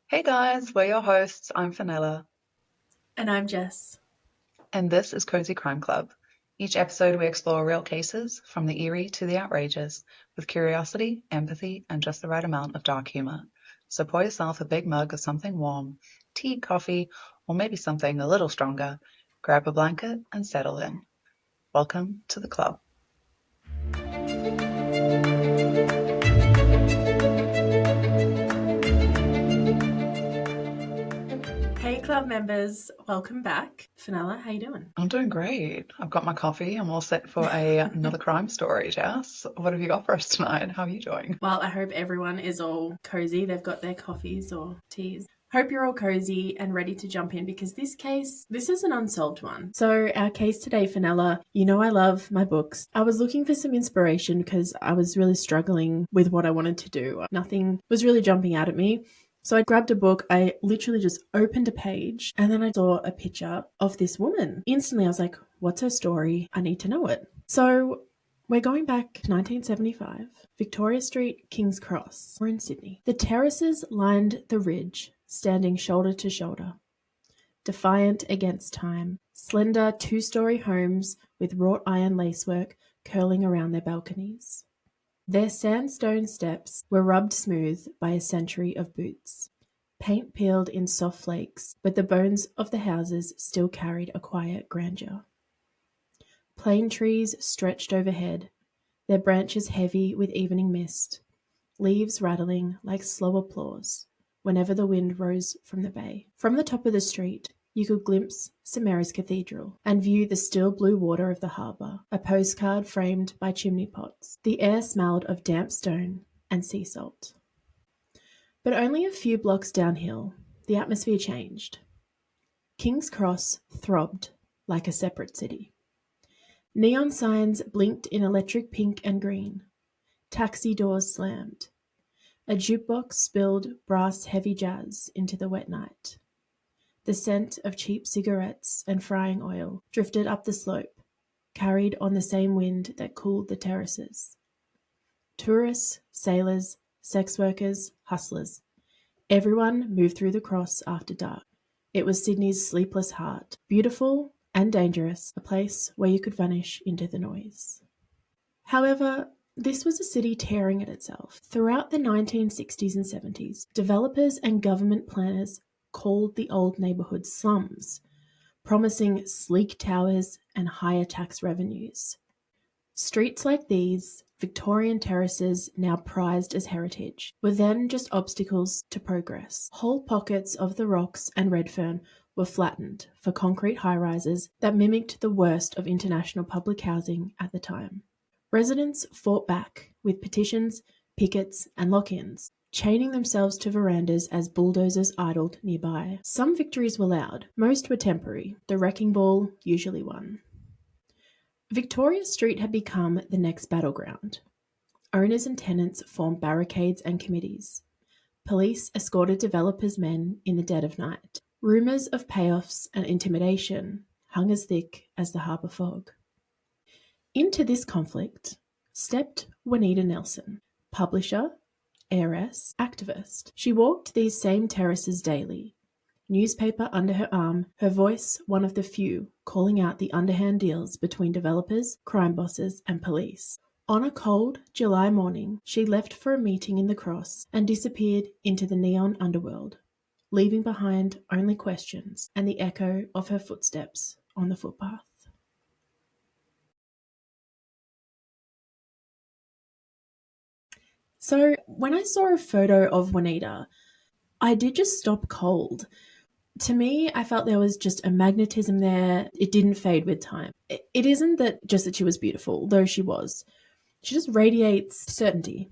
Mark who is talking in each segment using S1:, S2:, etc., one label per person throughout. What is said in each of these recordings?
S1: Hey guys, we're your hosts. I'm Fenella,
S2: And I'm Jess.
S1: and this is Cozy Crime Club. Each episode, we explore real cases, from the eerie to the outrageous, with curiosity, empathy, and just the right amount of dark humor. So pour yourself a big mug of something warm, tea, coffee, or maybe something a little stronger. Grab a blanket and settle in. Welcome to the club.
S2: Hey, club members, welcome back. Fenella, how you doing?
S1: I'm doing great. I've got my coffee. I'm all set for another crime story, Jess. What have you got for us tonight? How are you doing?
S2: Well, I hope everyone is all cozy. They've got their coffees or teas. Hope you're all cozy and ready to jump in because this is an unsolved one. So our case today, Fenella, you know I love my books. I was looking for some inspiration because I was really struggling with what I wanted to do. Nothing was really jumping out at me. So I grabbed a book, I literally just opened a page, and then I saw a picture of this woman. Instantly, I was like, what's her story? I need to know it. So we're going back to 1975, Victoria Street, King's Cross. We're in Sydney. The terraces lined the ridge, standing shoulder to shoulder, defiant against time. Slender two-story homes with wrought iron lacework curling around their balconies. Their sandstone steps were rubbed smooth by a century of boots. Paint peeled in soft flakes, but the bones of the houses still carried a quiet grandeur. Plane trees stretched overhead, their branches heavy with evening mist, leaves rattling like slow applause whenever the wind rose from the bay. From the top of the street, you could glimpse St Mary's Cathedral and view the still blue water of the harbour, a postcard framed by chimney pots. The air smelled of damp stone and sea salt. But only a few blocks downhill, the atmosphere changed. King's Cross throbbed like a separate city. Neon signs blinked in electric pink and green. Taxi doors slammed. A jukebox spilled brass-heavy jazz into the wet night. The scent of cheap cigarettes and frying oil drifted up the slope, carried on the same wind that cooled the terraces. Tourists, sailors, sex workers, hustlers. Everyone moved through the cross after dark. It was Sydney's sleepless heart, beautiful and dangerous, a place where you could vanish into the noise. However, this was a city tearing at itself. Throughout the 1960s and 70s, developers and government planners called the old neighbourhood slums, promising sleek towers and higher tax revenues. Streets like these, Victorian terraces now prized as heritage, were then just obstacles to progress. Whole pockets of the rocks and Redfern were flattened for concrete high-rises that mimicked the worst of international public housing at the time. Residents fought back with petitions, pickets, and lock-ins, chaining themselves to verandas as bulldozers idled nearby. Some victories were loud, most were temporary. The wrecking ball usually won. Victoria Street had become the next battleground. Owners and tenants formed barricades and committees. Police escorted developers' men in the dead of night. Rumours of payoffs and intimidation hung as thick as the harbour fog. Into this conflict stepped Juanita Nielsen, publisher, heiress, activist. She walked these same terraces daily, newspaper under her arm, her voice one of the few calling out the underhand deals between developers, crime bosses, and police. On a cold July morning, she left for a meeting in the Cross and disappeared into the neon underworld, leaving behind only questions and the echo of her footsteps on the footpath. So when I saw a photo of Juanita, I did just stop cold. To me, I felt there was just a magnetism there. It didn't fade with time. It isn't that just that she was beautiful, though she was. She just radiates certainty.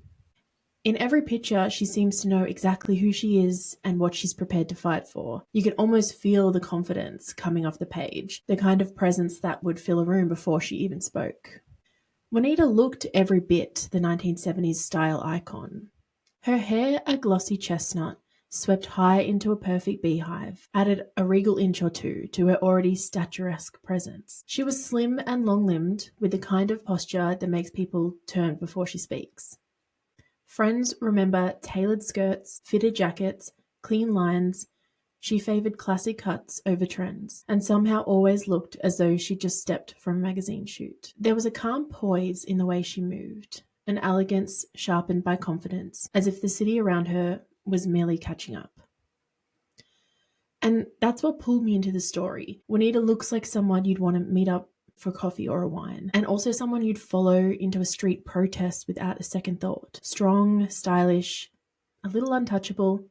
S2: In every picture, she seems to know exactly who she is and what she's prepared to fight for. You can almost feel the confidence coming off the page, the kind of presence that would fill a room before she even spoke. Juanita looked every bit the 1970s style icon. Her hair, a glossy chestnut, swept high into a perfect beehive, added a regal inch or two to her already statuesque presence. She was slim and long-limbed, with the kind of posture that makes people turn before she speaks. Friends remember tailored skirts, fitted jackets, clean lines. She favoured classic cuts over trends, and somehow always looked as though she'd just stepped from a magazine shoot. There was a calm poise in the way she moved, an elegance sharpened by confidence, as if the city around her was merely catching up. And that's what pulled me into the story. Juanita looks like someone you'd want to meet up for coffee or a wine, and also someone you'd follow into a street protest without a second thought. Strong, stylish, a little untouchable,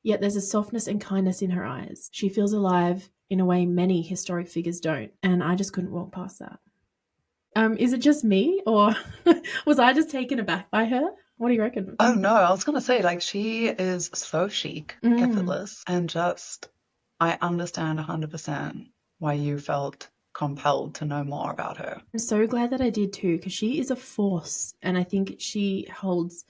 S2: yet there's a softness and kindness in her eyes. She feels alive in a way many historic figures don't, and I just couldn't walk past that. Is it just me, or was I just taken aback by her? What do you reckon?
S1: Oh no, I was gonna say, like, she is so chic, effortless, and just, I understand 100% why you felt compelled to know more about her.
S2: I'm so glad that I did too, because she is a force, and I think she holds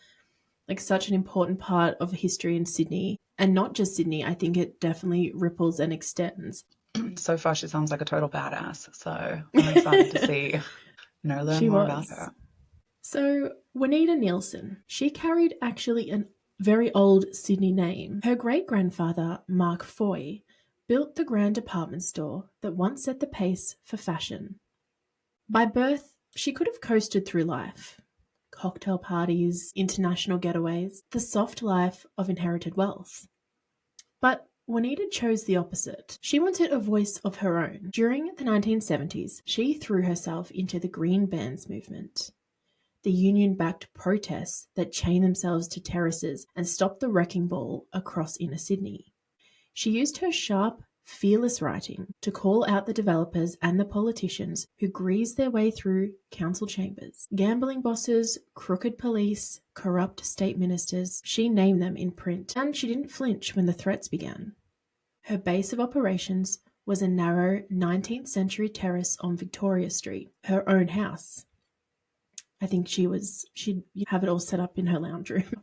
S2: like such an important part of history in Sydney, and not just Sydney. I think it definitely ripples and extends.
S1: So far, she sounds like a total badass, so I'm excited to see, learn
S2: She
S1: more
S2: was.
S1: about her.
S2: So, Juanita Nielsen, she carried actually a very old Sydney name. Her great-grandfather, Mark Foy, built the grand department store that once set the pace for fashion. By birth, she could have coasted through life. Cocktail parties, international getaways, the soft life of inherited wealth. But Juanita chose the opposite. She wanted a voice of her own. During the 1970s, she threw herself into the Green Bands movement, the union-backed protests that chained themselves to terraces and stopped the wrecking ball across inner Sydney. She used her sharp, fearless writing to call out the developers and the politicians who greased their way through council chambers. Gambling bosses, crooked police, corrupt state ministers, she named them in print, and she didn't flinch when the threats began. Her base of operations was a narrow 19th century terrace on Victoria Street, her own house. I think she'd have it all set up in her lounge room.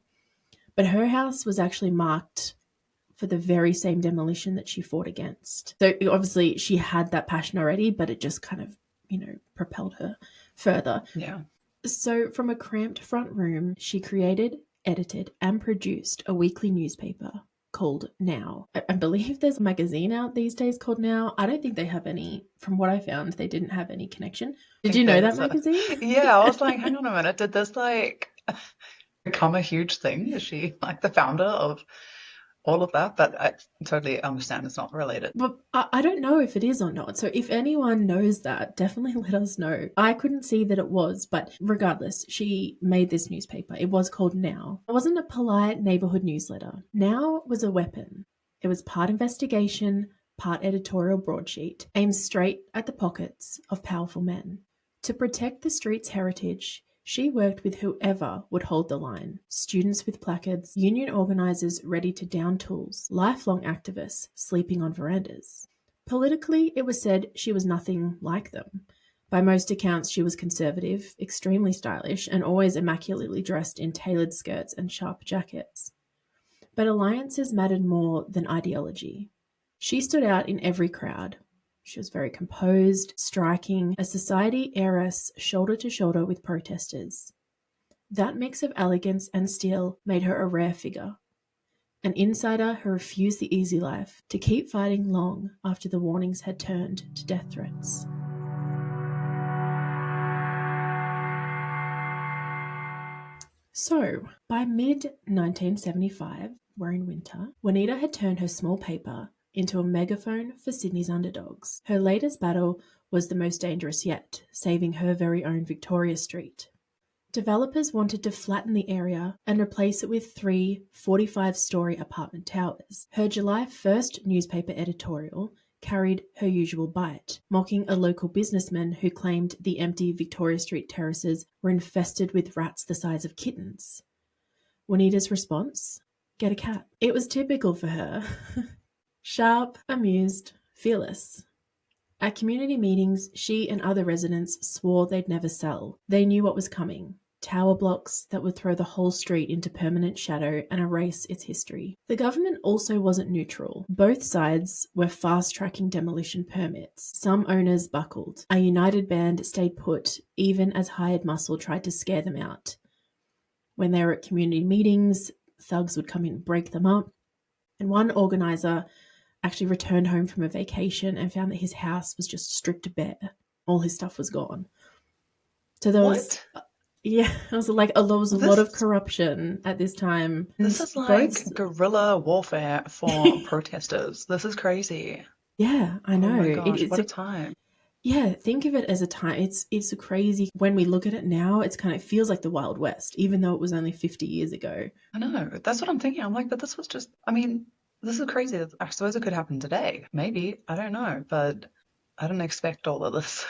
S2: But her house was actually marked for the very same demolition that she fought against. So obviously she had that passion already, but it just kind of, propelled her further.
S1: Yeah.
S2: So from a cramped front room, she created, edited, and produced a weekly newspaper called Now. I believe there's a magazine out these days called Now. I don't think they have any. From what I found, they didn't have any connection. Did you know that magazine?
S1: Yeah, I was like, hang on a minute. Did this become a huge thing? Is she like the founder of all of that? But I totally understand it's not related.
S2: But I don't know if it is or not. So if anyone knows that, definitely let us know. I couldn't see that it was, but regardless, she made this newspaper. It was called Now. It wasn't a polite neighborhood newsletter. Now was a weapon. It was part investigation, part editorial broadsheet, aimed straight at the pockets of powerful men. To protect the street's heritage, she worked with whoever would hold the line. Students with placards, union organisers ready to down tools, lifelong activists sleeping on verandas. Politically, it was said she was nothing like them. By most accounts, she was conservative, extremely stylish, and always immaculately dressed in tailored skirts and sharp jackets. But alliances mattered more than ideology. She stood out in every crowd. She was very composed, striking, a society heiress shoulder to shoulder with protesters. That mix of elegance and steel made her a rare figure. An insider who refused the easy life, to keep fighting long after the warnings had turned to death threats. So, by mid-1975, we're in winter, Juanita had turned her small paper into a megaphone for Sydney's underdogs. Her latest battle was the most dangerous yet, saving her very own Victoria Street. Developers wanted to flatten the area and replace it with 3 45-story apartment towers. Her July 1st newspaper editorial carried her usual bite, mocking a local businessman who claimed the empty Victoria Street terraces were infested with rats the size of kittens. Juanita's response? Get a cat. It was typical for her. Sharp, amused, fearless. At community meetings, she and other residents swore they'd never sell. They knew what was coming. Tower blocks that would throw the whole street into permanent shadow and erase its history. The government also wasn't neutral. Both sides were fast-tracking demolition permits. Some owners buckled. A united band stayed put, even as hired muscle tried to scare them out. When they were at community meetings, thugs would come in and break them up. And one organizer actually returned home from a vacation and found that his house was just stripped bare. All his stuff was gone. So there was,
S1: What?
S2: yeah, there was like there was a lot of
S1: This
S2: corruption at this time.
S1: this
S2: And
S1: is like
S2: both,
S1: guerrilla warfare for protesters. This is crazy.
S2: yeah, I
S1: Oh
S2: know.
S1: my
S2: It
S1: gosh,
S2: is
S1: what a time.
S2: yeah, think of it as a time. It's crazy. When we look at it now, it's kind of feels like the Wild West, even though it was only 50 years ago.
S1: I know. That's what I'm thinking. I'm like, but this was just, I mean, this is crazy. I suppose it could happen today. Maybe. I don't know. But I didn't expect all of this.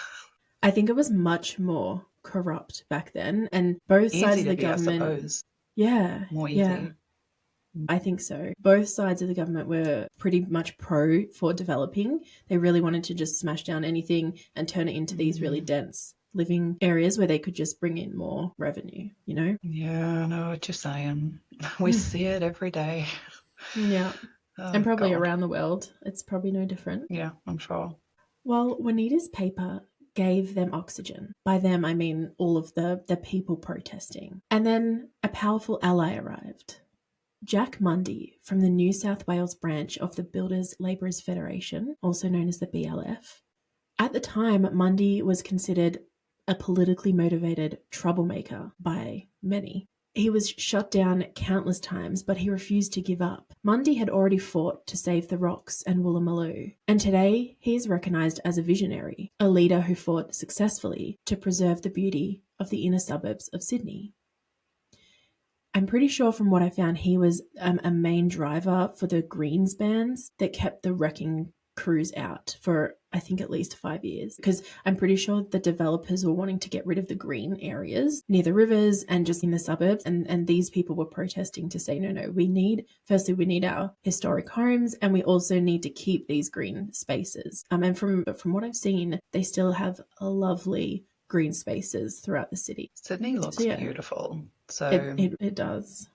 S2: I think it was much more corrupt back then, and both sides
S1: Easy
S2: of
S1: to
S2: the
S1: be, I
S2: government,
S1: suppose.
S2: yeah,
S1: More
S2: yeah,
S1: easy.
S2: I think so. Both sides of the government were pretty much pro for developing. They really wanted to just smash down anything and turn it into these really dense living areas where they could just bring in more revenue, you know?
S1: Yeah, I know what you're saying. We see it every day.
S2: Yeah. And
S1: Oh,
S2: probably
S1: God.
S2: around the world, it's probably no different.
S1: Yeah, I'm sure.
S2: Well, Juanita's paper gave them oxygen. By them, I mean all of the people protesting. And then a powerful ally arrived. Jack Mundy from the New South Wales branch of the Builders Labourers Federation, also known as the BLF. At the time, Mundy was considered a politically motivated troublemaker by many. He was shut down countless times, but he refused to give up. Mundy had already fought to save the Rocks and Woolloomooloo, and today he is recognised as a visionary, a leader who fought successfully to preserve the beauty of the inner suburbs of Sydney. I'm pretty sure from what I found, he was a main driver for the Greens bans that kept the wrecking crews out for, I think, at least 5 years. Because I'm pretty sure the developers were wanting to get rid of the green areas near the rivers and just in the suburbs. And these people were protesting to say, no, we need our historic homes, and we also need to keep these green spaces. And from what I've seen, they still have a lovely green spaces throughout the city.
S1: Sydney
S2: So
S1: looks
S2: yeah,
S1: beautiful.
S2: it does.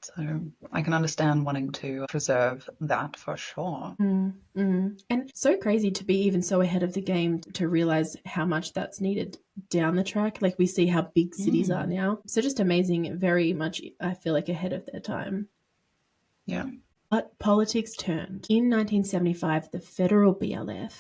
S1: So I can understand wanting to preserve that for sure.
S2: And so crazy to be even so ahead of the game to realize how much that's needed down the track. Like we see how big cities are now. So just amazing, very much, I feel like, ahead of their time.
S1: Yeah.
S2: But politics turned. In 1975, the federal BLF,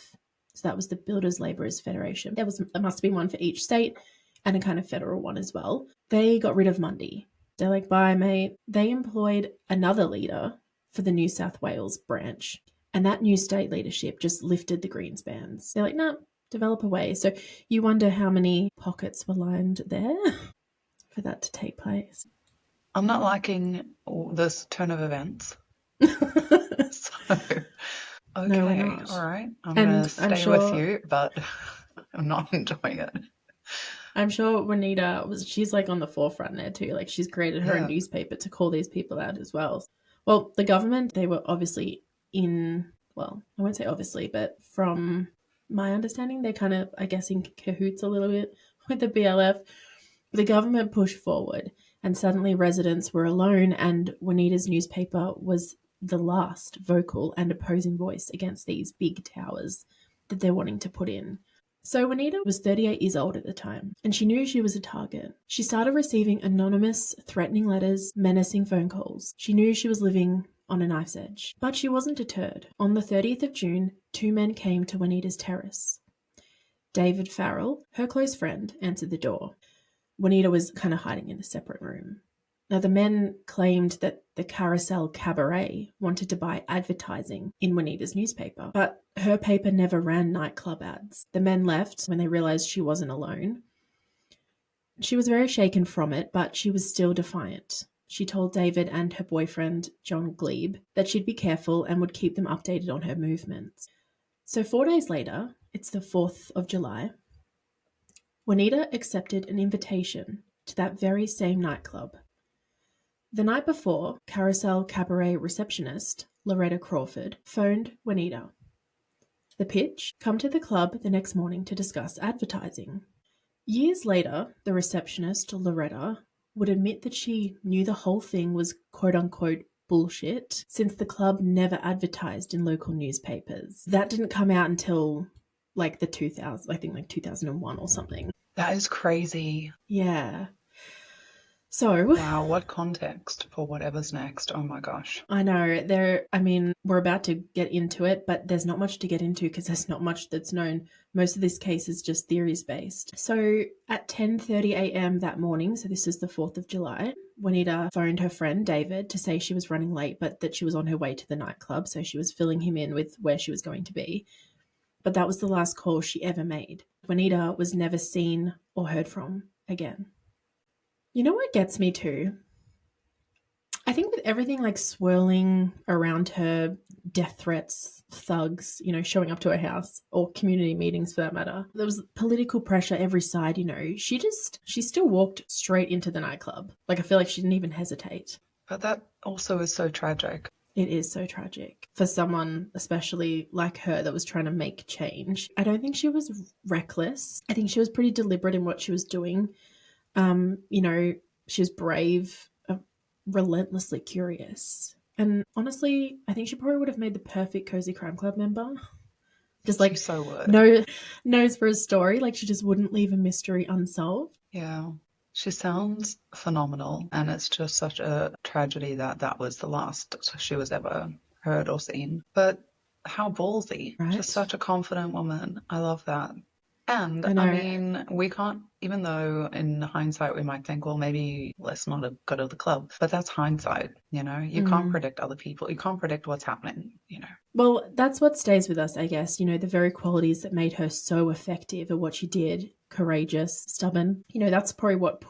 S2: so that was the Builders Labourers Federation, there must be one for each state and a kind of federal one as well. They got rid of Mundy. They're like, bye, mate. They employed another leader for the New South Wales branch. And that new state leadership just lifted the Greens bans. They're like, no, develop away. So you wonder how many pockets were lined there for that to take place.
S1: I'm not liking this turn of events. So, okay,
S2: No, we're not.
S1: all right. I'm
S2: And
S1: going to stay with you, but I'm not enjoying it.
S2: I'm sure Juanita she's like on the forefront there too. Like she's created her own
S1: Yeah.
S2: newspaper to call these people out as well. Well, the government, they were obviously well, I won't say obviously, but from my understanding, they're kind of, I guess, in cahoots a little bit with the BLF. The government pushed forward and suddenly residents were alone, and Juanita's newspaper was the last vocal and opposing voice against these big towers that they're wanting to put in. So Juanita was 38 years old at the time, and she knew she was a target. She started receiving anonymous, threatening letters, menacing phone calls. She knew she was living on a knife's edge. But she wasn't deterred. On the 30th of June, 2 men came to Juanita's terrace. David Farrell, her close friend, answered the door. Juanita was kind of hiding in a separate room. Now, the men claimed that the Carousel Cabaret wanted to buy advertising in Juanita's newspaper, but her paper never ran nightclub ads. The men left when they realized she wasn't alone. She was very shaken from it, but she was still defiant. She told David and her boyfriend, John Glebe, that she'd be careful and would keep them updated on her movements. So 4 days later, it's the 4th of July, Juanita accepted an invitation to that very same nightclub. The night before, Carousel Cabaret receptionist Loretta Crawford phoned Juanita. The pitch: come to the club the next morning to discuss advertising. Years later, the receptionist Loretta would admit that she knew the whole thing was quote-unquote bullshit, since the club never advertised in local newspapers. That didn't come out until like the 2000s, I think like 2001 or something.
S1: That is crazy.
S2: Yeah. So
S1: Wow, what context for whatever's next. Oh my gosh.
S2: I know we're about to get into it, but there's not much to get into because there's not much that's known. Most of this case is just theories based. So at 10:30 a.m. that morning, so this is the 4th of July, Juanita phoned her friend David to say she was running late, but that she was on her way to the nightclub. So she was filling him in with where she was going to be. But that was the last call she ever made. Juanita was never seen or heard from again. You know what gets me too? I think with everything like swirling around her, death threats, thugs, showing up to her house or community meetings for that matter, there was political pressure every side, she still walked straight into the nightclub. Like, I feel like she didn't even hesitate.
S1: But that also is so tragic.
S2: It is so tragic for someone, especially like her, that was trying to make change. I don't think she was reckless. I think she was pretty deliberate in what she was doing. She was brave, relentlessly curious. And honestly, I think she probably would have made the perfect Cozy Crime Club member. Just like,
S1: She so would.
S2: knows for a story. Like, she just wouldn't leave a mystery unsolved.
S1: Yeah. She sounds phenomenal, and it's just such a tragedy that that was the last she was ever heard or seen. But how ballsy.
S2: Right?
S1: Just such a confident woman. I love that. And
S2: I know.
S1: I mean, we can't, even though in hindsight we might think, well, maybe let's not have go to the club, but that's hindsight, You can't predict other people. You can't predict what's happening.
S2: Well, that's what stays with us, I guess. The very qualities that made her so effective at what she did, courageous, stubborn. That's probably what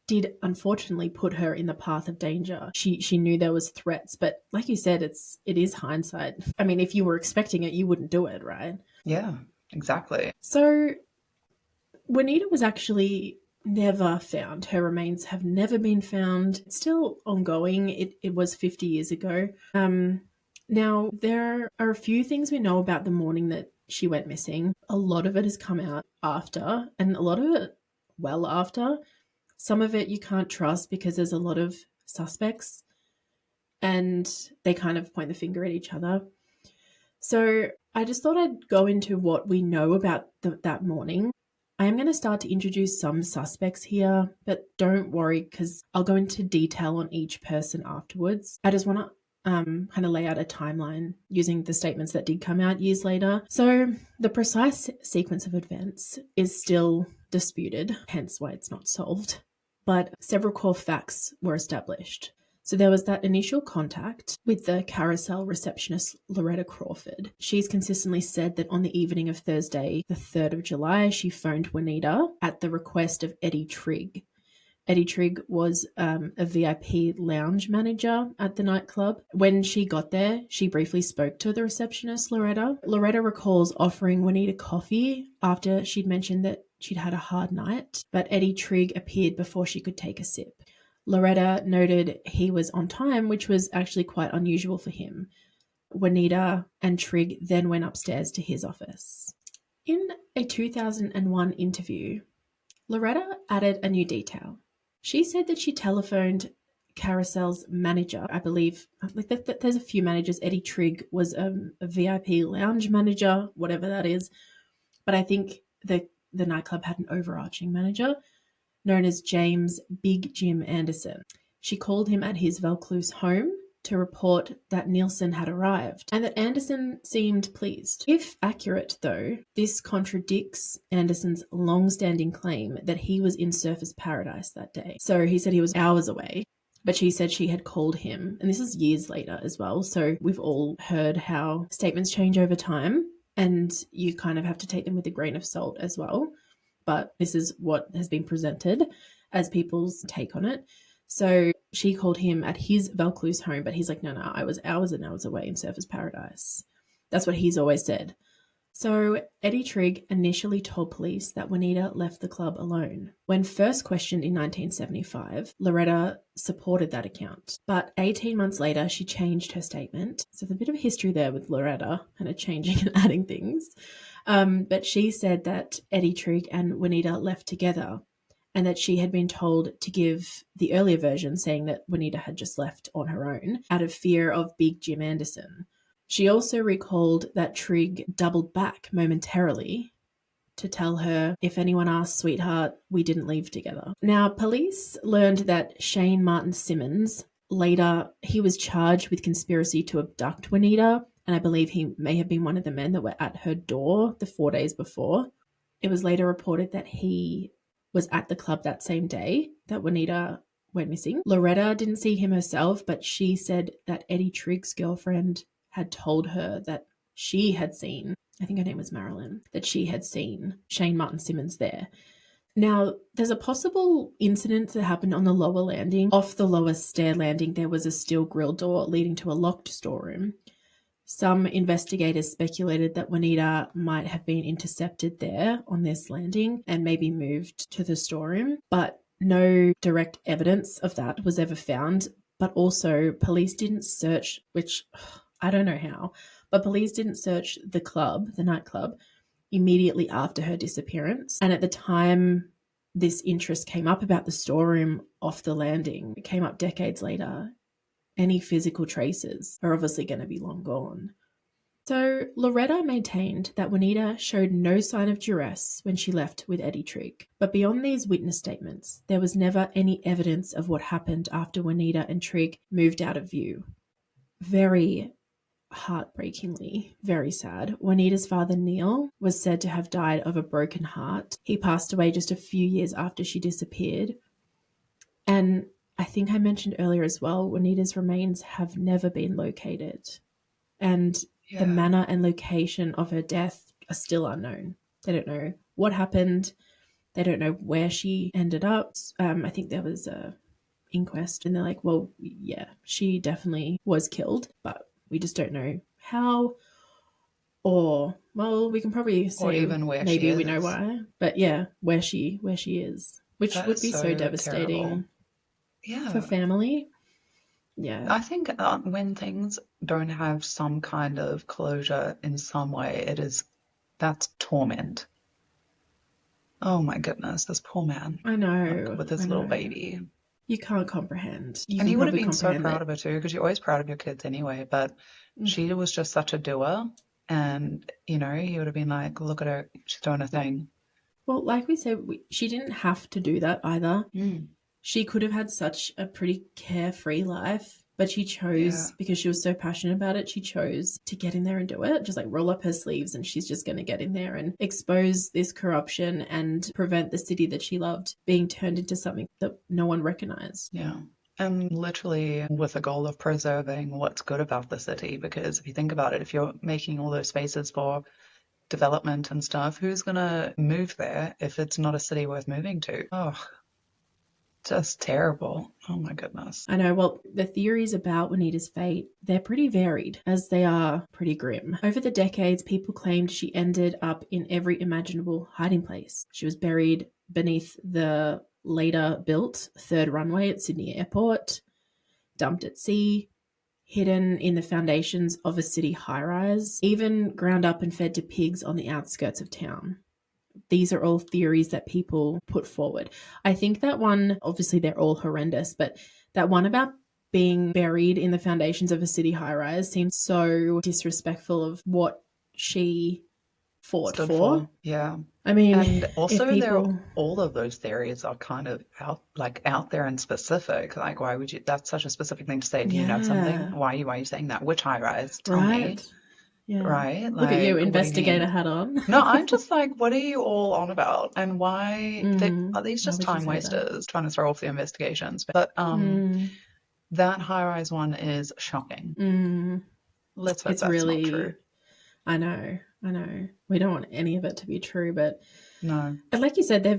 S2: did unfortunately put her in the path of danger. She knew there was threats, but like you said, it is hindsight. I mean, if you were expecting it, you wouldn't do it, right?
S1: Yeah, exactly.
S2: So Juanita was actually never found. Her remains have never been found. It's still ongoing. It was 50 years ago. Now, there are a few things we know about the morning that she went missing. A lot of it has come out after, and a lot of it well after. Some of it you can't trust because there's a lot of suspects and they kind of point the finger at each other. So I just thought I'd go into what we know about that morning. I am going to start to introduce some suspects here, but don't worry because I'll go into detail on each person afterwards. I just want to kind of lay out a timeline using the statements that did come out years later. So the precise sequence of events is still disputed, hence why it's not solved. But several core facts were established. So there was that initial contact with the Carousel receptionist, Loretta Crawford. She's consistently said that on the evening of Thursday, the 3rd of July, she phoned Juanita at the request of Eddie Trigg. Eddie Trigg was a VIP lounge manager at the nightclub. When she got there, she briefly spoke to the receptionist, Loretta. Loretta recalls offering Juanita coffee after she'd mentioned that she'd had a hard night, but Eddie Trigg appeared before she could take a sip. Loretta noted he was on time, which was actually quite unusual for him. Juanita and Trigg then went upstairs to his office. In a 2001 interview, Loretta added a new detail. She said that she telephoned Carousel's manager, I believe. Like there's a few managers. Eddie Trigg was a VIP lounge manager, whatever that is. But I think the nightclub had an overarching manager known as James Big Jim Anderson. She called him at his Vaucluse home to report that Neilson had arrived and that Anderson seemed pleased. If accurate, though, this contradicts Anderson's long-standing claim that he was in Surfers Paradise that day. So he said he was hours away, but she said she had called him, and this is years later as well. So we've all heard how statements change over time, and you kind of have to take them with a grain of salt as well. But this is what has been presented as people's take on it. So she called him at his Vaucluse home, but he's like, no, I was hours and hours away in Surfers Paradise. That's what he's always said. So Eddie Trigg initially told police that Juanita left the club alone. When first questioned in 1975, Loretta supported that account. But 18 months later, she changed her statement. So there's a bit of history there with Loretta, kind of changing and adding things. But she said that Eddie Trigg and Juanita left together and that she had been told to give the earlier version saying that Juanita had just left on her own out of fear of Big Jim Anderson. She also recalled that Trigg doubled back momentarily to tell her, if anyone asks, sweetheart, we didn't leave together. Now, police learned that Shane Martin Simmons, later, he was charged with conspiracy to abduct Juanita, and I believe he may have been one of the men that were at her door the 4 days before. It was later reported that he was at the club that same day that Juanita went missing. Loretta didn't see him herself, but she said that Eddie Trigg's girlfriend had told her that she had seen, I think her name was Marilyn, that she had seen Shane Martin Simmons there. Now, there's a possible incident that happened on the lower landing. Off the lower stair landing, there was a steel grill door leading to a locked storeroom. Some investigators speculated that Juanita might have been intercepted there on this landing and maybe moved to the storeroom, but no direct evidence of that was ever found. But also, police didn't search, which I don't know how, but police didn't search the club, the nightclub, immediately after her disappearance. And at the time this interest came up about the storeroom off the landing, it came up decades later, any physical traces are obviously going to be long gone. So Loretta maintained that Juanita showed no sign of duress when she left with Eddie Trigg. But beyond these witness statements, there was never any evidence of what happened after Juanita and Trigg moved out of view. Very heartbreakingly, very sad, Juanita's father, Neil, was said to have died of a broken heart. He passed away just a few years after she disappeared. And I think I mentioned earlier as well, Juanita's remains have never been located. And the manner and location of her death are still unknown. They don't know what happened. They don't know where she ended up. I think there was a inquest and they're like, well, yeah, she definitely was killed, but we just don't know how, or, well, we can probably say, or
S1: even where
S2: maybe
S1: she
S2: we know why, but yeah, where she is, which
S1: that
S2: would be so devastating for family. Yeah.
S1: I think when things don't have some kind of closure in some way, that's torment. Oh my goodness, this poor man.
S2: I know.
S1: With his little baby.
S2: You can't comprehend.
S1: And he would have been so proud of her too, because you're always proud of your kids anyway, but she was just such a doer. And, he would have been like, look at her, she's doing her thing.
S2: Well, like we said, she didn't have to do that either. She could have had such a pretty carefree life, but she chose, because she was so passionate about it, she chose to get in there and do it, just like roll up her sleeves, and she's just going to get in there and expose this corruption and prevent the city that she loved being turned into something that no one recognized.
S1: Yeah. And literally with the goal of preserving what's good about the city, because if you think about it, if you're making all those spaces for development and stuff, who's going to move there if it's not a city worth moving to? Oh, just terrible. Oh my goodness.
S2: I know. Well, the theories about Juanita's fate, they're pretty varied, as they are pretty grim. Over the decades, people claimed she ended up in every imaginable hiding place. She was buried beneath the later built third runway at Sydney Airport, dumped at sea, hidden in the foundations of a city high-rise, even ground up and fed to pigs on the outskirts of town. These are all theories that people put forward. I think that one, obviously they're all horrendous, but that one about being buried in the foundations of a city high-rise seems so disrespectful of what she fought for.
S1: Yeah.
S2: I mean,
S1: and also all of those theories are kind of out there and specific. Like, why would you? That's such a specific thing to say. Do you know something? Why are you saying that? Which high-rise? Tell me.
S2: Yeah.
S1: Right?
S2: Look at you, investigator hat on.
S1: No, I'm just like, what are you all on about? And why are these just time wasters trying to throw off the investigations? But that high-rise one is shocking. Let's hope that's not true.
S2: I know. We don't want any of it to be true, but
S1: no.
S2: And like you said, they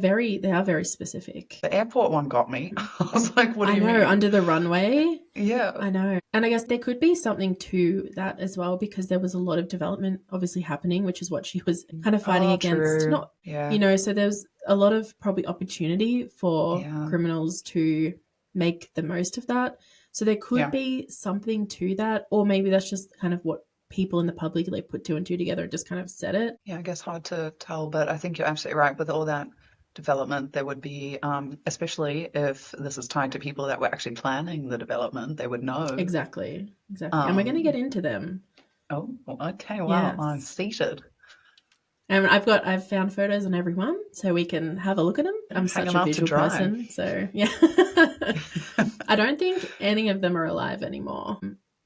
S2: are very specific.
S1: The airport one got me. I was like, what do you mean? I know,
S2: under the runway.
S1: Yeah.
S2: I know. And I guess there could be something to that as well, because there was a lot of development obviously happening, which is what she was kind of fighting against.
S1: True.
S2: So there's a lot of probably opportunity for criminals to make the most of that. So there could be something to that, or maybe that's just kind of what people in the public like put two and two together and just kind of said it.
S1: Yeah, I guess hard to tell, but I think you're absolutely right. With all that development, there would be, especially if this is tied to people that were actually planning the development, they would know.
S2: Exactly. And we're going to get into them.
S1: Oh, okay. Wow, yes. I'm seated.
S2: And I've found photos on everyone, so we can have a look at them. I'm
S1: Hang
S2: such
S1: them
S2: a
S1: out to
S2: visual
S1: dry.
S2: person, so yeah. I don't think any of them are alive anymore.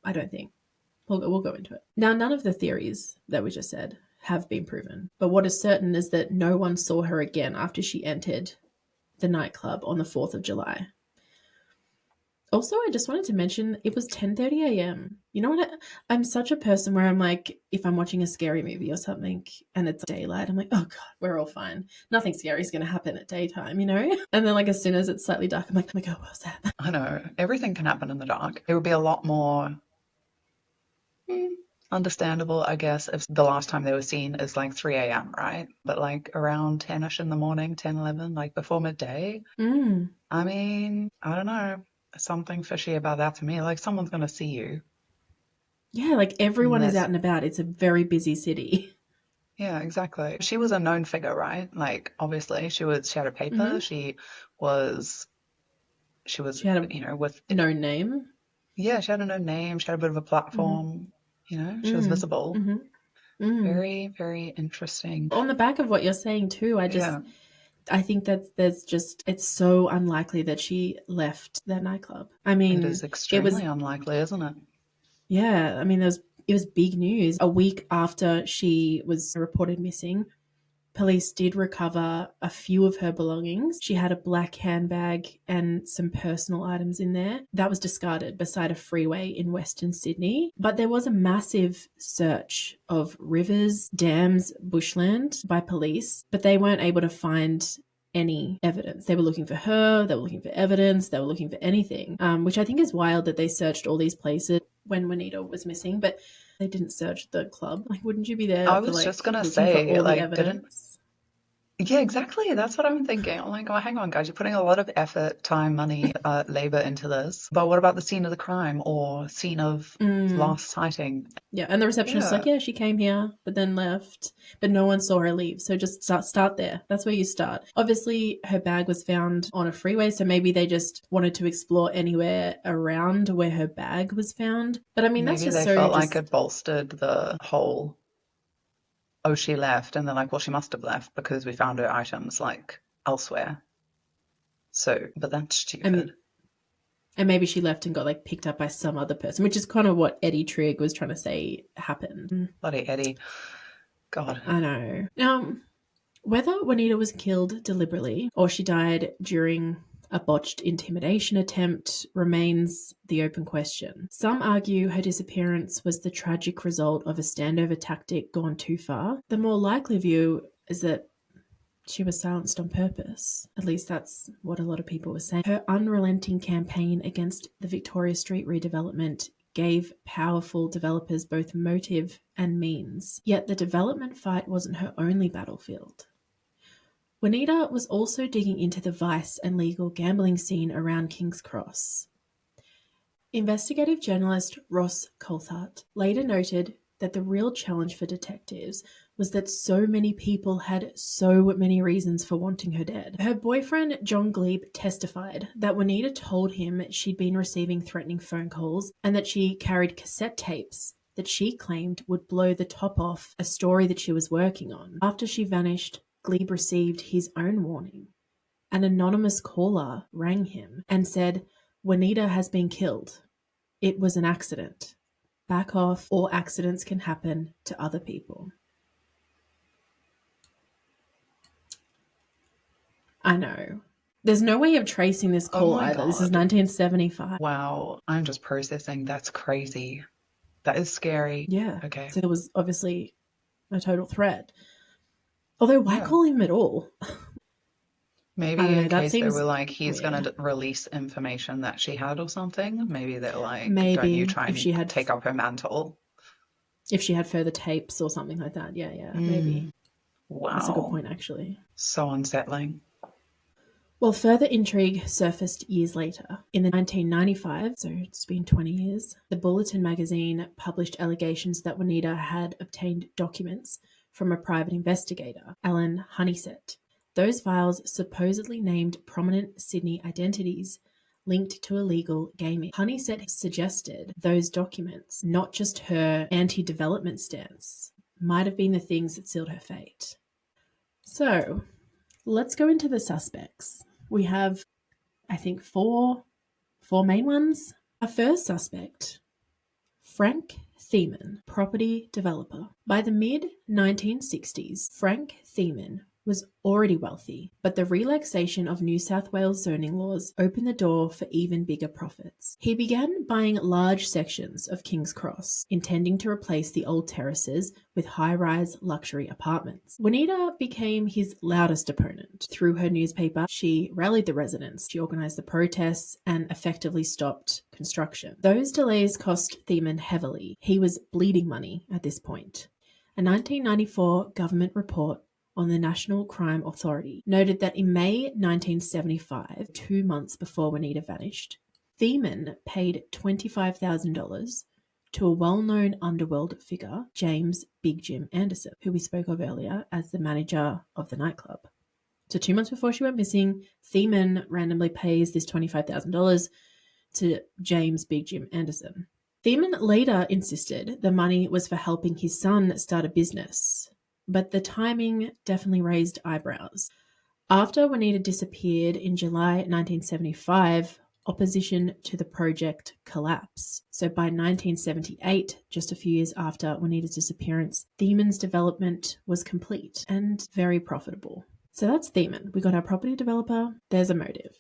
S2: I don't think. We'll go into it. Now, none of the theories that we just said have been proven, but what is certain is that no one saw her again after she entered the nightclub on the 4th of July. Also, I just wanted to mention it was 10:30 a.m. You know what? I'm such a person where I'm like, if I'm watching a scary movie or something and it's daylight, I'm like, oh God, we're all fine. Nothing scary is going to happen at daytime, you know? And then, like, as soon as it's slightly dark, I'm like, oh my God, what was that?
S1: I know. Everything can happen in the dark. It would be a lot more understandable, I guess, if the last time they were seen is like 3 a.m., right? But like around 10ish in the morning, 10, 11, like before midday. I mean, I don't know. Something fishy about that to me. Like someone's going to see you.
S2: Yeah, like everyone is
S1: Unless,
S2: out and about. It's a very busy city.
S1: yeah, exactly. She was a known figure, right? Like obviously she had a paper.
S2: Mm-hmm.
S1: She was,
S2: She had a
S1: you know, with,
S2: known name.
S1: yeah, she had a known name. She had a bit of a
S2: Mm-hmm.
S1: platform, you know, she was
S2: Mm.
S1: visible.
S2: Mm-hmm. Mm.
S1: Very, very interesting.
S2: On the back of what you're saying too,
S1: Yeah,
S2: I think that it's so unlikely that she left that nightclub. I
S1: it
S2: mean,
S1: is
S2: it was,
S1: extremely unlikely, isn't it?
S2: yeah, I mean, it was big news. A week after she was reported missing, police did recover a few of her belongings. She had a black handbag and some personal items in there. That was discarded beside a freeway in Western Sydney. But there was a massive search of rivers, dams, bushland by police, but they weren't able to find any evidence. They were looking for her, they were looking for evidence, they were looking for anything, which I think is wild that they searched all these places when Juanita was missing, but they didn't search the club. Like, wouldn't you be there
S1: I
S2: for
S1: was just
S2: like
S1: gonna
S2: looking for
S1: say,
S2: all the
S1: like, didn't
S2: evidence?
S1: yeah, exactly. That's what I'm thinking. I'm like, oh, hang on, guys, you're putting a lot of effort, time, money, labor into this. But what about the scene of the crime or scene of
S2: Mm.
S1: last sighting?
S2: Yeah, and the receptionist is like,
S1: Yeah,
S2: yeah, she came here, but then left, but no one saw her leave. So just start there. That's where you start. Obviously, her bag was found on a freeway, so maybe they just wanted to explore anywhere around where her bag was found. But I mean, that's
S1: maybe
S2: just
S1: they
S2: so
S1: felt like
S2: just.
S1: it bolstered the whole, oh, she left, and they're like, well, she must have left because we found her items like elsewhere. So, but that's
S2: And
S1: stupid.
S2: and maybe she left and got like picked up by some other person, which is kind of what Eddie Trigg was trying to say happened.
S1: Bloody Eddie. God.
S2: I know. Whether Juanita was killed deliberately or she died during a botched intimidation attempt remains the open question. Some argue her disappearance was the tragic result of a standover tactic gone too far. The more likely view is that she was silenced on purpose. At least that's what a lot of people were saying. Her unrelenting campaign against the Victoria Street redevelopment gave powerful developers both motive and means. Yet the development fight wasn't her only battlefield. Juanita was also digging into the vice and legal gambling scene around King's Cross. Investigative journalist Ross Coulthart later noted that the real challenge for detectives was that so many people had so many reasons for wanting her dead. Her boyfriend, John Glebe, testified that Juanita told him she'd been receiving threatening phone calls and that she carried cassette tapes that she claimed would blow the top off a story that she was working on. After she vanished, Glebe received his own warning. An anonymous caller rang him and said, Juanita has been killed. It was an accident. Back off, or accidents can happen to other people. I know. There's no way of tracing this
S1: Oh
S2: call
S1: my
S2: either. This is
S1: God.
S2: 1975.
S1: Wow. I'm just processing. That's crazy. That is scary.
S2: Yeah.
S1: Okay.
S2: So there was obviously a total threat. Although, why
S1: Yeah.
S2: call him at all? I
S1: Maybe
S2: don't know.
S1: in
S2: That
S1: case they
S2: seems
S1: were like, he's
S2: weird.
S1: gonna release information that she had or something. Maybe they're like, don't you
S2: Maybe
S1: try and take up her mantle.
S2: if she had further tapes or something like that. Yeah, maybe.
S1: Mm,
S2: That's a good
S1: wow.
S2: point, actually.
S1: So unsettling.
S2: Well, further intrigue surfaced years later. In the 1995, so it's been 20 years, the Bulletin magazine published allegations that Juanita had obtained documents from a private investigator, Alan Honeysett. Those files supposedly named prominent Sydney identities linked to illegal gaming. Honeysett suggested those documents, not just her anti-development stance, might have been the things that sealed her fate. So let's go into the suspects. We have, I think, four main ones. Our first suspect, Frank Thiemann, property developer. By the mid-1960s, Frank Thiemann was already wealthy, but the relaxation of New South Wales zoning laws opened the door for even bigger profits. He began buying large sections of King's Cross, intending to replace the old terraces with high-rise luxury apartments. Juanita became his loudest opponent. Through her newspaper, she rallied the residents, she organised the protests, and effectively stopped construction. Those delays cost Thiemann heavily. He was bleeding money at this point. A 1994 government report on the National Crime Authority noted that in May 1975, 2 months before Juanita vanished, Thiemann paid $25,000 to a well-known underworld figure, James Big Jim Anderson, who we spoke of earlier as the manager of the nightclub. So 2 months before she went missing, Thiemann randomly pays this $25,000 to James Big Jim Anderson. Thiemann later insisted the money was for helping his son start a business, but the timing definitely raised eyebrows. After Juanita disappeared in July 1975, opposition to the project collapsed. So by 1978, just a few years after Juanita's disappearance, Thiemann's development was complete and very profitable. So that's Thiemann. We got our property developer. There's a motive.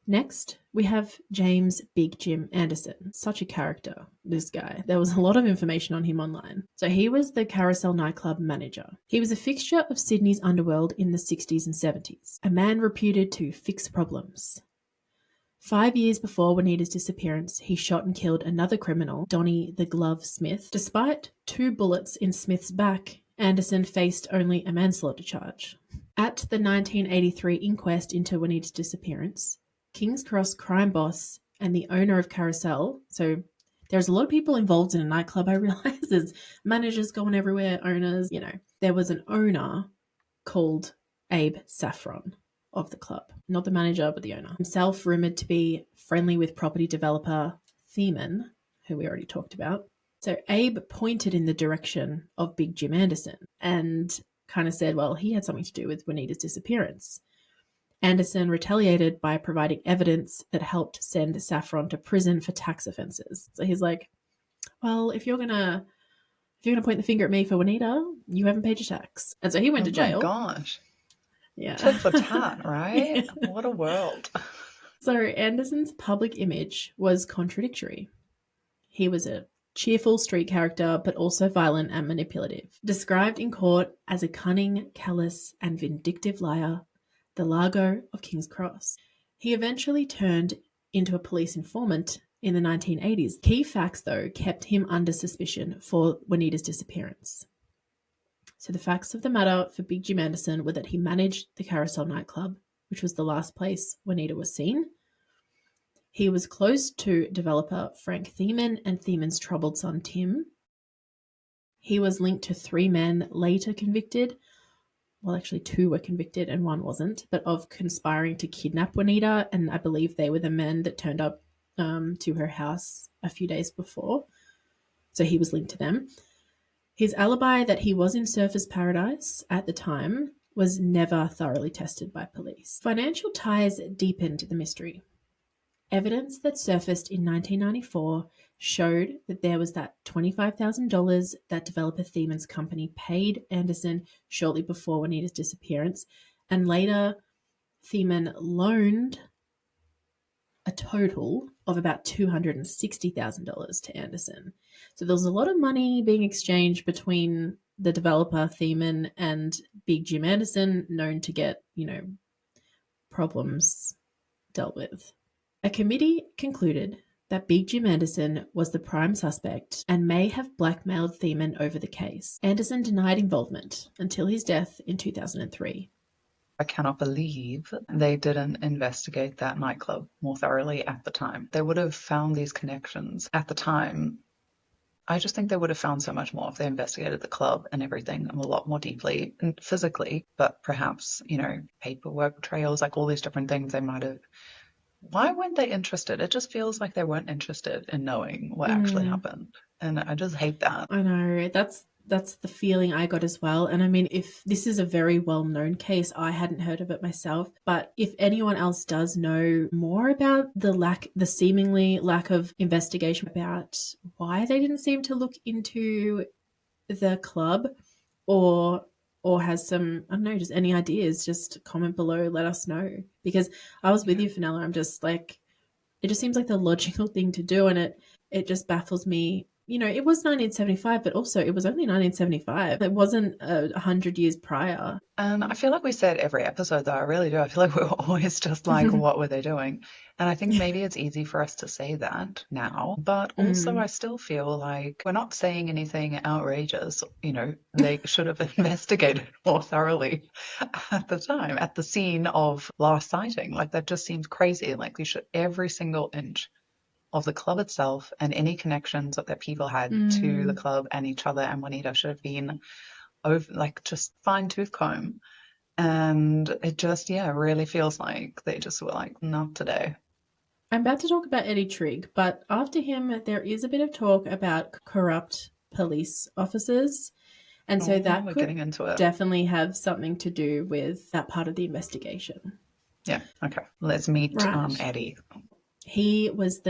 S2: Next, we have James Big Jim Anderson. Such a character, this guy. There was a lot of information on him online. So he was the Carousel nightclub manager. He was a fixture of Sydney's underworld in the 60s and 70s, a man reputed to fix problems. 5 years before Juanita's disappearance, he shot and killed another criminal, Donnie the Glove Smith. Despite 2 bullets in Smith's back, Anderson faced only a manslaughter charge. At the 1983 inquest into Juanita's disappearance, King's Cross crime boss and the owner of Carousel, so there's a lot of people involved in a nightclub, I realize. There's managers going everywhere, owners, There was an owner called Abe Saffron of the club. Not the manager, but the owner. Himself rumoured to be friendly with property developer Thiemann, who we already talked about. So Abe pointed in the direction of Big Jim Anderson and kind of said, well, he had something to do with Juanita's disappearance. Anderson retaliated by providing evidence that helped send Saffron to prison for tax offences. So he's like, well, if you're gonna point the finger at me for Juanita, you haven't paid your tax. And so he went to jail.
S1: Oh my gosh.
S2: Yeah.
S1: Tit for tat, right? Yeah. What a world.
S2: So Anderson's public image was contradictory. He was a cheerful street character, but also violent and manipulative. Described in court as a cunning, callous, and vindictive liar, the Largo of King's Cross. He eventually turned into a police informant in the 1980s. Key facts, though, kept him under suspicion for Juanita's disappearance. So the facts of the matter for Big Jim Anderson were that he managed the Carousel nightclub, which was the last place Juanita was seen. He was close to developer Frank Thiemann and Thiemann's troubled son Tim. He was linked to 3 men later convicted. Well, actually 2 were convicted and 1 wasn't, but of conspiring to kidnap Juanita, and I believe they were the men that turned up to her house a few days before. So he was linked to them. His alibi that he was in Surfers Paradise at the time was never thoroughly tested by police. Financial ties deepened the mystery. Evidence that surfaced in 1994 showed that there was that $25,000 that developer Thiemann's company paid Anderson shortly before Juanita's disappearance, and later Thiemann loaned a total of about $260,000 to Anderson. So there was a lot of money being exchanged between the developer Thiemann and Big Jim Anderson, known to get, problems dealt with. A committee concluded that Big Jim Anderson was the prime suspect and may have blackmailed Thiemann over the case. Anderson denied involvement until his death in 2003.
S1: I cannot believe they didn't investigate that nightclub more thoroughly at the time. They would have found these connections at the time. I just think they would have found so much more if they investigated the club and everything a lot more deeply and physically, but perhaps, paperwork trails, like all these different things they might have. Why weren't they interested? It just feels like they weren't interested in knowing what actually happened. And I just hate that.
S2: I know. That's That's the feeling I got as well. And I mean, if this is a very well-known case, I hadn't heard of it myself, but if anyone else does know more about the seemingly lack of investigation about why they didn't seem to look into the club, or has some, I don't know, just any ideas, just comment below, let us know. Because I was with you, Fenella. I'm just like, it just seems like the logical thing to do, and it just baffles me. You know, it was 1975, but also it was only 1975. It wasn't 100 years prior.
S1: And I feel like we say it every episode, though. I really do. I feel like we're always just like, what were they doing? And I think maybe it's easy for us to say that now, but also I still feel like we're not saying anything outrageous. You know, they should have investigated more thoroughly at the time, at the scene of last sighting. Like, that just seems crazy. Like, they should, every single inch of the club itself and any connections that people had to the club and each other and Juanita should have been over, like, just fine tooth comb. And it just, yeah, really feels like they just were like, not today.
S2: I'm about to talk about Eddie Trigg, but after him, there is a bit of talk about corrupt police officers. And so that
S1: We're
S2: could
S1: getting into it.
S2: definitely have something to do with that part of the investigation.
S1: Yeah, okay. Let's meet
S2: Right.
S1: Eddie.
S2: He was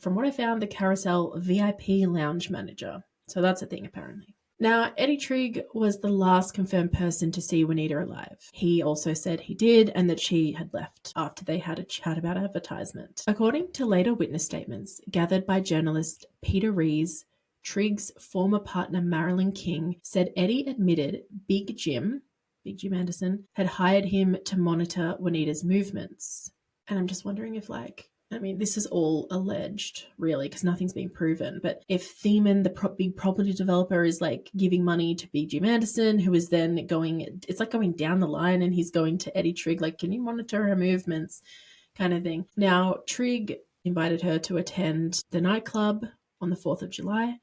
S2: from what I found, the Carousel VIP lounge manager. So that's a thing, apparently. Now, Eddie Trigg was the last confirmed person to see Juanita alive. He also said he did and that she had left after they had a chat about advertisement. According to later witness statements gathered by journalist Peter Rees, Trigg's former partner Marilyn King said Eddie admitted Big Jim Anderson, had hired him to monitor Juanita's movements. And I'm just wondering if, like, I mean, this is all alleged, really, because nothing's been proven. But if Thiemann, the big property developer, is like giving money to Big Jim Anderson, who is then it's like going down the line, and he's going to Eddie Trigg, like, can you monitor her movements, kind of thing. Now, Trigg invited her to attend the nightclub on the 4th of July.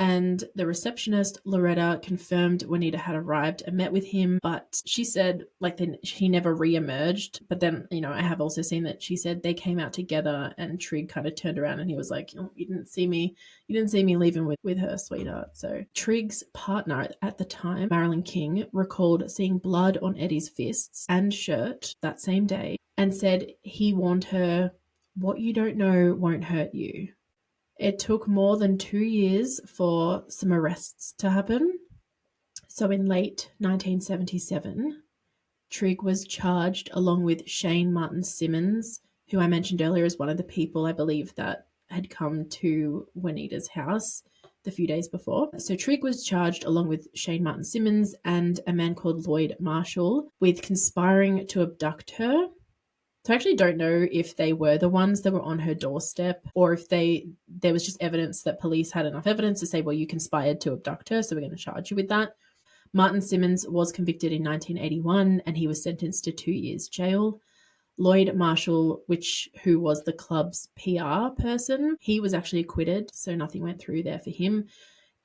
S2: And the receptionist, Loretta, confirmed Juanita had arrived and met with him, but she said, like, he never re-emerged. But then, you know, I have also seen that she said they came out together and Trigg kind of turned around and he was like, oh, you didn't see me leaving with her, sweetheart. So Trigg's partner at the time, Marilyn King, recalled seeing blood on Eddie's fists and shirt that same day and said he warned her, what you don't know won't hurt you. It took more than 2 years for some arrests to happen. So in late 1977, Trigg was charged along with Shane Martin Simmons, who I mentioned earlier is one of the people I believe that had come to Juanita's house the few days before. So Trigg was charged along with Shane Martin Simmons and a man called Lloyd Marshall with conspiring to abduct her. So I actually don't know if they were the ones that were on her doorstep or if there was just evidence that police had enough evidence to say, well, you conspired to abduct her, so we're going to charge you with that. Martin Simmons was convicted in 1981 and he was sentenced to 2 years jail. Lloyd Marshall, who was the club's PR person, he was actually acquitted, so nothing went through there for him.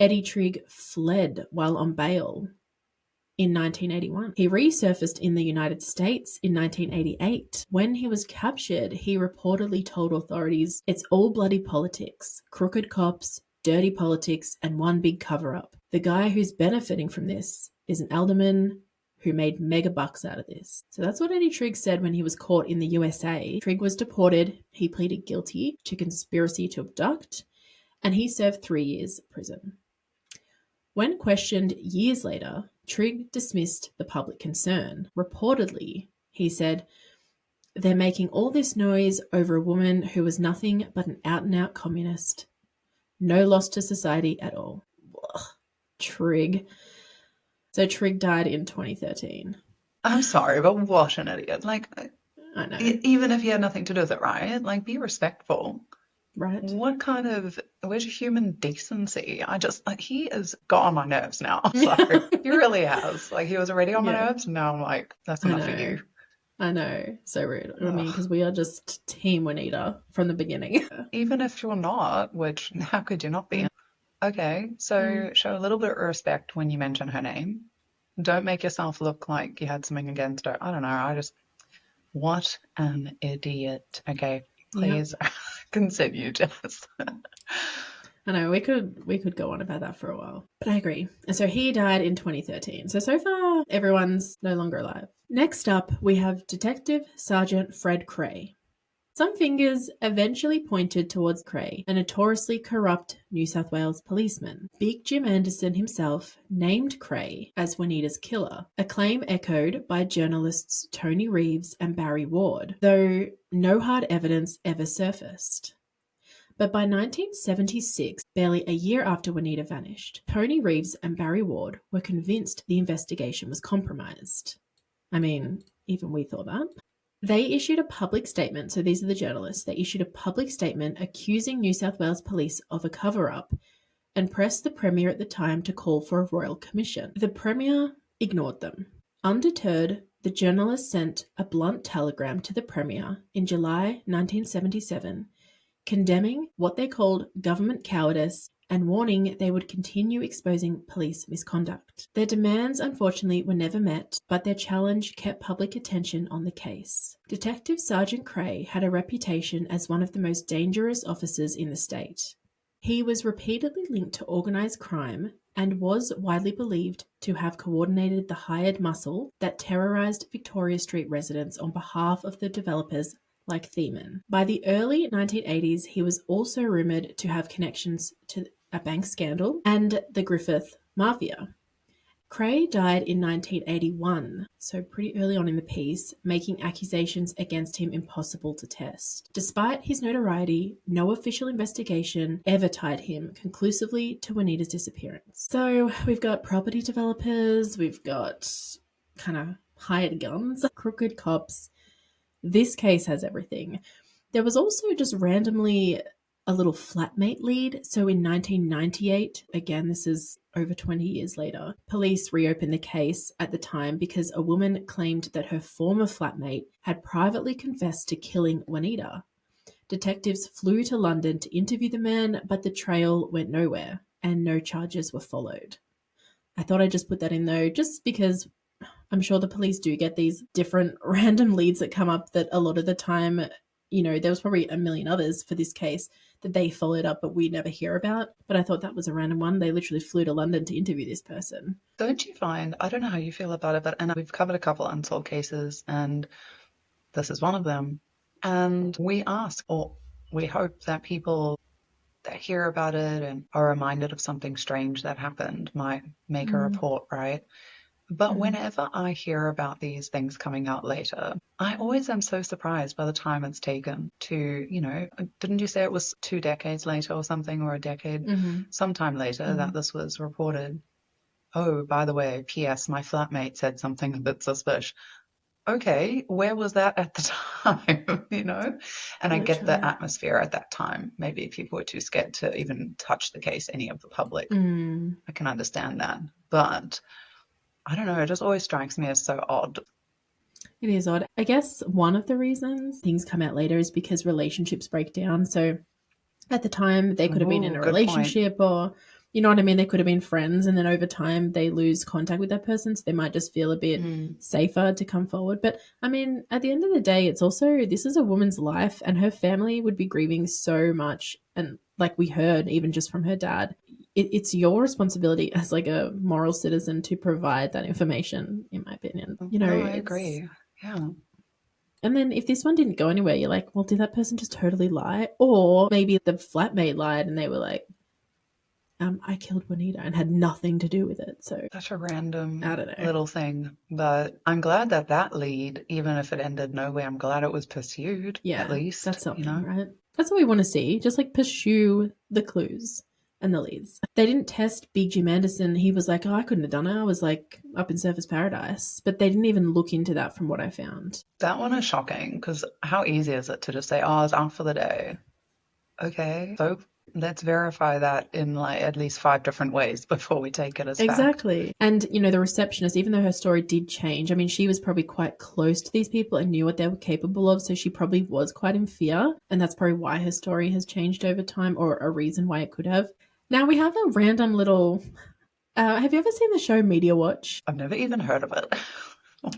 S2: Eddie Trigg fled while on bail in 1981. He resurfaced in the United States in 1988. When he was captured, he reportedly told authorities, it's all bloody politics, crooked cops, dirty politics, and one big cover-up. The guy who's benefiting from this is an alderman who made mega bucks out of this. So that's what Eddie Trigg said when he was caught in the USA. Trigg was deported. He pleaded guilty to conspiracy to abduct, and he served 3 years in prison. When questioned years later, Trigg dismissed the public concern. Reportedly, he said, they're making all this noise over a woman who was nothing but an out-and-out communist. No loss to society at all. Ugh, Trigg. So Trigg died in 2013.
S1: I'm sorry, but what an idiot. Like,
S2: I know.
S1: Even if he had nothing to do with it, right? Like, be respectful.
S2: Right.
S1: Where's your human decency? He has got on my nerves now. So he really has. Like, he was already on my nerves. Now I'm like, that's enough for you.
S2: I know. So rude. I mean, because we are just Team Juanita from the beginning.
S1: Even if you're not, which how could you not be? Okay, so show a little bit of respect when you mention her name. Don't make yourself look like you had something against her. I don't know. What an idiot. Okay, please continue, Jess.
S2: I know we could go on about that for a while, but I agree. And so he died in 2013. So far, everyone's no longer alive. Next up, we have Detective Sergeant Fred Cray. Some fingers eventually pointed towards Cray, a notoriously corrupt New South Wales policeman. Big Jim Anderson himself named Cray as Juanita's killer, a claim echoed by journalists Tony Reeves and Barry Ward, though no hard evidence ever surfaced. But by 1976, barely a year after Juanita vanished, Tony Reeves and Barry Ward were convinced the investigation was compromised. I mean, even we thought that. They issued a public statement, so these are the journalists, they issued a public statement accusing New South Wales Police of a cover-up and pressed the Premier at the time to call for a royal commission. The Premier ignored them. Undeterred, the journalists sent a blunt telegram to the Premier in July 1977 condemning what they called government cowardice and warning they would continue exposing police misconduct. Their demands, unfortunately, were never met, but their challenge kept public attention on the case. Detective Sergeant Cray had a reputation as one of the most dangerous officers in the state. He was repeatedly linked to organised crime and was widely believed to have coordinated the hired muscle that terrorised Victoria Street residents on behalf of the developers like Thiemann. By the early 1980s, he was also rumoured to have connections to a bank scandal and the Griffith Mafia. Cray died in 1981, so pretty early on in the piece, making accusations against him impossible to test. Despite his notoriety, no official investigation ever tied him conclusively to Juanita's disappearance. So we've got property developers, we've got kind of hired guns, crooked cops. This case has everything. There was also just randomly a little flatmate lead. So in 1998, again, this is over 20 years later, police reopened the case at the time because a woman claimed that her former flatmate had privately confessed to killing Juanita. Detectives flew to London to interview the man, but the trail went nowhere and no charges were followed. I thought I'd just put that in though, just because I'm sure the police do get these different random leads that come up that a lot of the time, there was probably a million others for this case that they followed up but we never hear about. But I thought that was a random one. They literally flew to London to interview this person.
S1: Don't you find, I don't know how you feel about it, and we've covered a couple unsolved cases and this is one of them. And we ask, or we hope that people that hear about it and are reminded of something strange that happened might make a report, right? But whenever I hear about these things coming out later, I always am so surprised by the time it's taken to, didn't you say it was 2 decades later or something, or a decade, sometime later that this was reported? Oh, by the way, P.S., my flatmate said something a bit suspicious. Okay, where was that at the time, And I get the atmosphere at that time. Maybe people were too scared to even touch the case, any of the public. I can understand that. But I don't know, it just always strikes me as so odd.
S2: It is odd. I guess one of the reasons things come out later is because relationships break down. So at the time, they could have been in a relationship or, you know what I mean? They could have been friends, and then over time they lose contact with that person. So they might just feel a bit safer to come forward. But I mean, at the end of the day, it's also, this is a woman's life and her family would be grieving so much. And like we heard, even just from her dad, it's your responsibility as like a moral citizen to provide that information, in my opinion.
S1: I agree. Yeah.
S2: And then if this one didn't go anywhere, you're like, well, did that person just totally lie? Or maybe the flatmate lied and they were like, I killed Juanita and had nothing to do with it. So
S1: such a random
S2: I don't know.
S1: little thing. But I'm glad that lead, even if it ended nowhere, I'm glad it was pursued.
S2: Yeah,
S1: at least.
S2: That's something, right? That's what we want to see. Just like pursue the clues and the leads. They didn't test Big Jim Anderson. He was like, I couldn't have done it. I was like up in Surfers Paradise. But they didn't even look into that from what I found.
S1: That one is shocking because how easy is it to just say, I was out for the day? Okay, so let's verify that in like at least 5 different ways before we take it as fact.
S2: Exactly. And, the receptionist, even though her story did change, I mean, she was probably quite close to these people and knew what they were capable of. So she probably was quite in fear. And that's probably why her story has changed over time, or a reason why it could have. Now we have a random little... have you ever seen the show Media Watch?
S1: I've never even heard of it.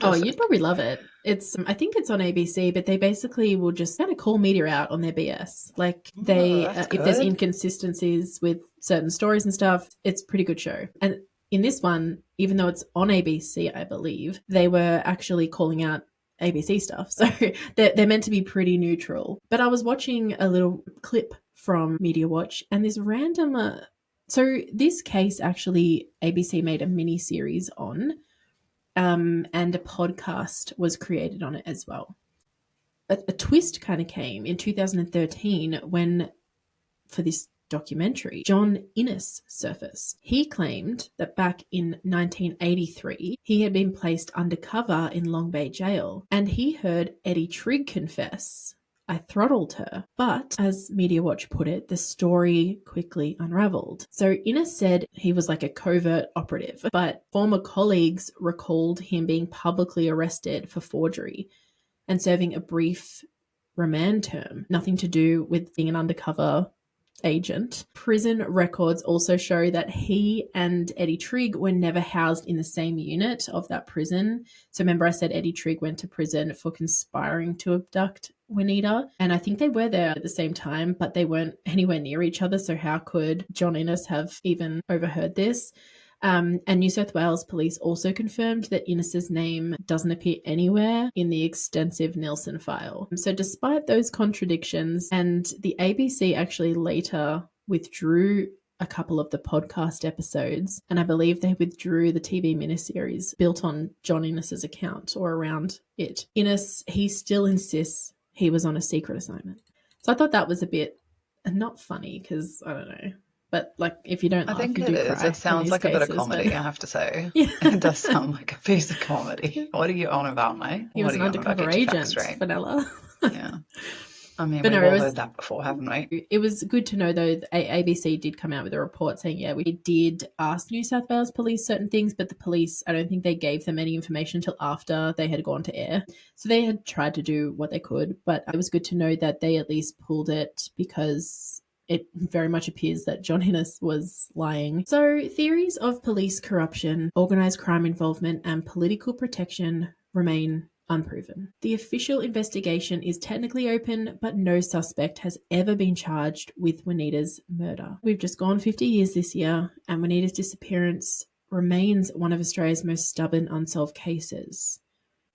S2: Oh, you'd probably love it. I think it's on ABC, but they basically will just kind of call media out on their BS. Like if there's inconsistencies with certain stories and stuff, it's a pretty good show. And in this one, even though it's on ABC, I believe, they were actually calling out ABC stuff. So they're meant to be pretty neutral. But I was watching a little clip from Media Watch, and this random... so this case, actually, ABC made a mini series on, and a podcast was created on it as well. A twist kind of came in 2013 when, for this documentary, John Innes surfaced. He claimed that back in 1983, he had been placed undercover in Long Bay Jail, and he heard Eddie Trigg confess, "I throttled her." But as Media Watch put it, the story quickly unraveled. So Innes said he was like a covert operative, but former colleagues recalled him being publicly arrested for forgery and serving a brief remand term, nothing to do with being an undercover agent. Prison records also show that he and Eddie Trigg were never housed in the same unit of that prison. So remember I said Eddie Trigg went to prison for conspiring to abduct Juanita, and I think they were there at the same time, but they weren't anywhere near each other. So how could John Innes have even overheard this? And New South Wales police also confirmed that Innes's name doesn't appear anywhere in the extensive Neilson file. So despite those contradictions, and the ABC actually later withdrew a couple of the podcast episodes, and I believe they withdrew the TV miniseries built on John Innes's account or around it. Innes, he still insists he was on a secret assignment. So I thought that was a bit not funny because, I don't know. But like, if you don't laugh,
S1: I think
S2: you
S1: it
S2: do
S1: is.
S2: cry.
S1: It sounds like a bit of comedy, I have to say.
S2: Yeah.
S1: It does sound like a piece of comedy. What are you on about, mate?
S2: He was an undercover agent, Vanilla.
S1: Yeah. I mean,
S2: but
S1: we've
S2: no,
S1: all heard that before, haven't we?
S2: It was good to know, though, that ABC did come out with a report saying, yeah, we did ask New South Wales police certain things, but the police, I don't think they gave them any information until after they had gone to air. So they had tried to do what they could, but it was good to know that they at least pulled it because it very much appears that John Innes was lying. So theories of police corruption, organised crime involvement, and political protection remain unproven. The official investigation is technically open, but no suspect has ever been charged with Juanita's murder. We've just gone 50 years this year, and Juanita's disappearance remains one of Australia's most stubborn unsolved cases.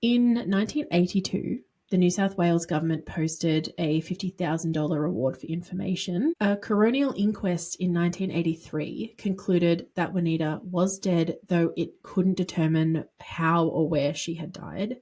S2: In 1982, the New South Wales government posted a $50,000 reward for information. A coronial inquest in 1983 concluded that Juanita was dead, though it couldn't determine how or where she had died.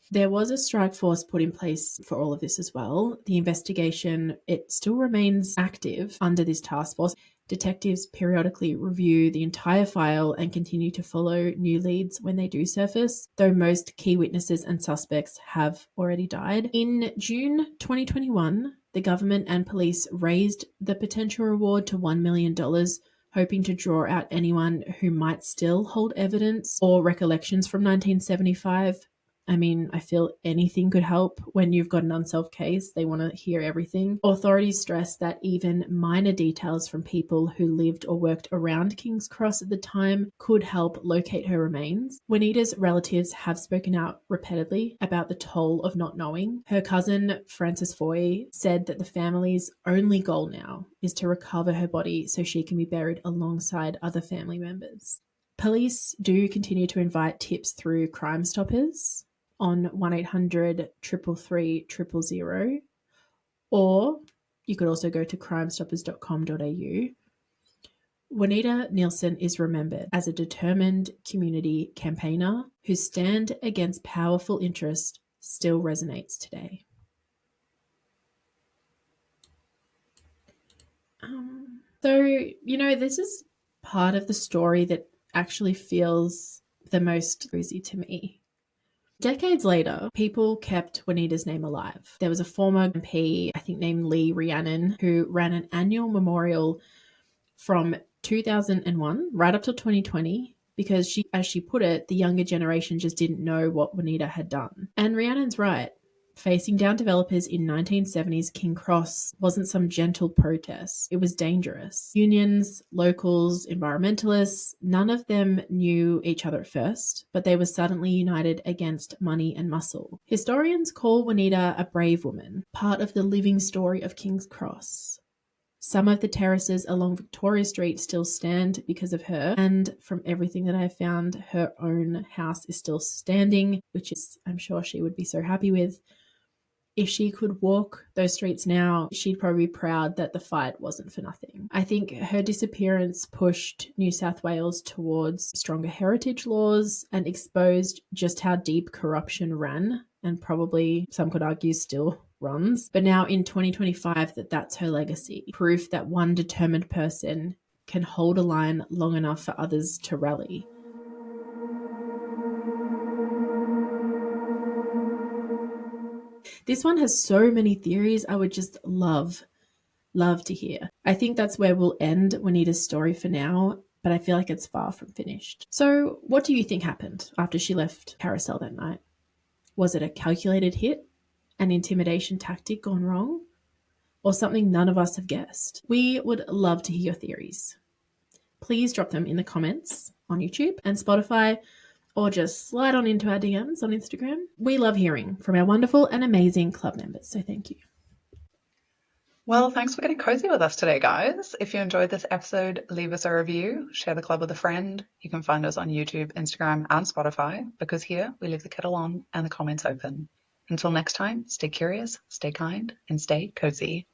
S2: There was a strike force put in place for all of this as well. The investigation, it still remains active under this task force. Detectives periodically review the entire file and continue to follow new leads when they do surface, though most key witnesses and suspects have already died. In June 2021, the government and police raised the potential reward to $1 million, hoping to draw out anyone who might still hold evidence or recollections from 1975. I mean, I feel anything could help when you've got an unsolved case. They want to hear everything. Authorities stress that even minor details from people who lived or worked around King's Cross at the time could help locate her remains. Juanita's relatives have spoken out repeatedly about the toll of not knowing. Her cousin, Francis Foy, said that the family's only goal now is to recover her body so she can be buried alongside other family members. Police do continue to invite tips through Crime Stoppers on 1-800-333-000, or you could also go to crimestoppers.com.au. Juanita Nielsen is remembered as a determined community campaigner whose stand against powerful interest still resonates today. This is part of the story that actually feels the most cozy to me. Decades later, people kept Juanita's name alive. There was a former MP, I think named Lee Rhiannon, who ran an annual memorial from 2001 right up till 2020 because she, as she put it, the younger generation just didn't know what Juanita had done. And Rhiannon's right. Facing down developers in 1970s King Cross wasn't some gentle protest. It was dangerous. Unions, locals, environmentalists, none of them knew each other at first, but they were suddenly united against money and muscle. Historians call Juanita a brave woman, part of the living story of King's Cross. Some of the terraces along Victoria Street still stand because of her, and from everything that I've found, her own house is still standing, which is, I'm sure she would be so happy with. If she could walk those streets now, she'd probably be proud that the fight wasn't for nothing. I think her disappearance pushed New South Wales towards stronger heritage laws and exposed just how deep corruption ran, and probably, some could argue, still runs. But now in 2025, that's her legacy. Proof that one determined person can hold a line long enough for others to rally. This one has so many theories I would just love to hear. I think that's where we'll end Juanita's story for now, but I feel like it's far from finished. So what do you think happened after she left Carousel that night? Was it a calculated hit? An intimidation tactic gone wrong? Or something none of us have guessed? We would love to hear your theories. Please drop them in the comments on YouTube and Spotify, or just slide on into our DMs on Instagram. We love hearing from our wonderful and amazing club members, so thank you.
S1: Well, thanks for getting cozy with us today, guys. If you enjoyed this episode, leave us a review, share the club with a friend. You can find us on YouTube, Instagram, and Spotify, because here we leave the kettle on and the comments open. Until next time, stay curious, stay kind, and stay cozy.